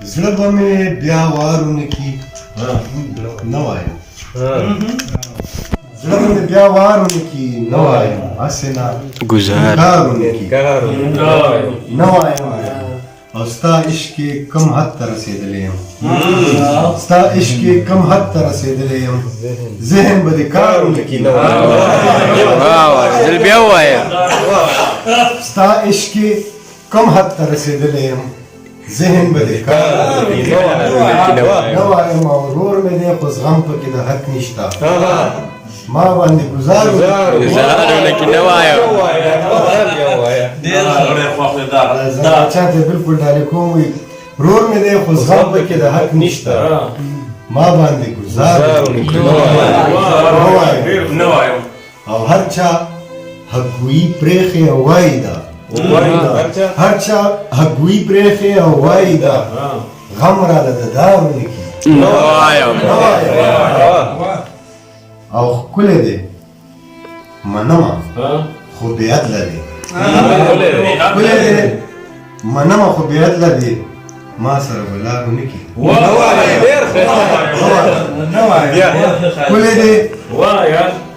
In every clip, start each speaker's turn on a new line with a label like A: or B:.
A: زړه به مې بیا وارونه کی نه وایم زړه به مې بیا وارونه کی نه وایم هسې نه ګزارونه کی نه وایم او ستا عشق کې کم حد ته رسېدلی یم ستا عشق کې کم حد ته رسېدلی یم ذهن به دې کارونه کی نه وایم
B: بیا ووایه
A: ستا عشق کې کم حد ته رسېدلی یم ذهن به دې کارونه کی نه وایم او ورور مې دی خو زغم پکې د حق نشته ما باندې
B: گزارونه کی نه وایم
A: زه چاته بالکل ډالې کوم وي ورور مې دی خو زغم پکې د حق نشته ما باندې ګزارونه کی نه وایم او هر چا حقوي پرېښې او وایي ده هر چا حقوي پرېښې او وایي ده غم راله د دارونه کی
B: نه وایم
A: او ښکلی دی منمه خو بېعدله دی ښکلی دی منمه خو بېعدله دی ما سره به لار ونه کړي ښکلی دی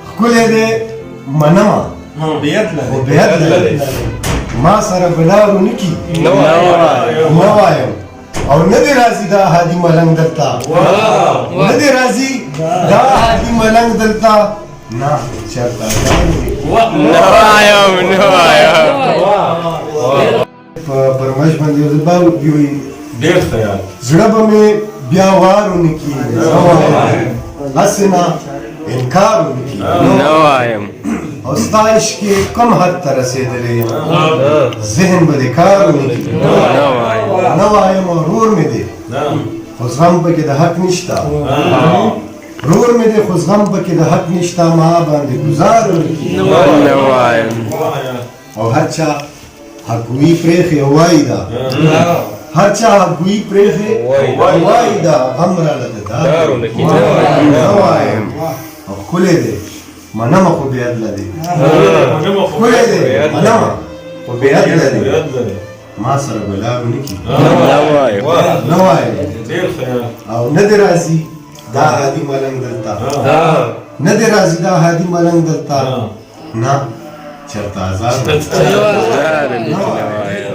A: ښکلی دی منمه خو بېعدله دی ما سره به لار ونه کړي نه وایم او نه دی راځي دا هادي ملنګ دلته نه دی راځي دا هادي ملنګ دلته نه چېرته
B: نه وایم
A: په پرمش باندې یو ځل به وي
C: ډېر خیال
A: زړه به مې بیا وارونه کي هسې نه انکار ونه کي
B: نه وایم
A: او ستا عشق کې کم حد ته رسېدلی یم ذهن به دې کار ونه کي نه وایم او ورور مې دی خو زغم پکې د حق نشته ورور مې دی خو زغم پکې د حق نشته ما باندې ګزار ونه کي
B: نه وایم
A: او هر چا حقوي پرېښې او وایي ده هر چا حقوي پرېښې او وایي ده غم راله د دارونه کی نه وایم او ښکلی دی منمه خو بېعدله دی ښکلی دی منمه خو بېعدله دی ما سره به لار ونه کړي نه وایم او نه دی راځي دا هادي ملنګ دلته نه دی راځي دا هادي ملنګ دلته نه چېرته ازاد
B: گزارونه کی نه وایم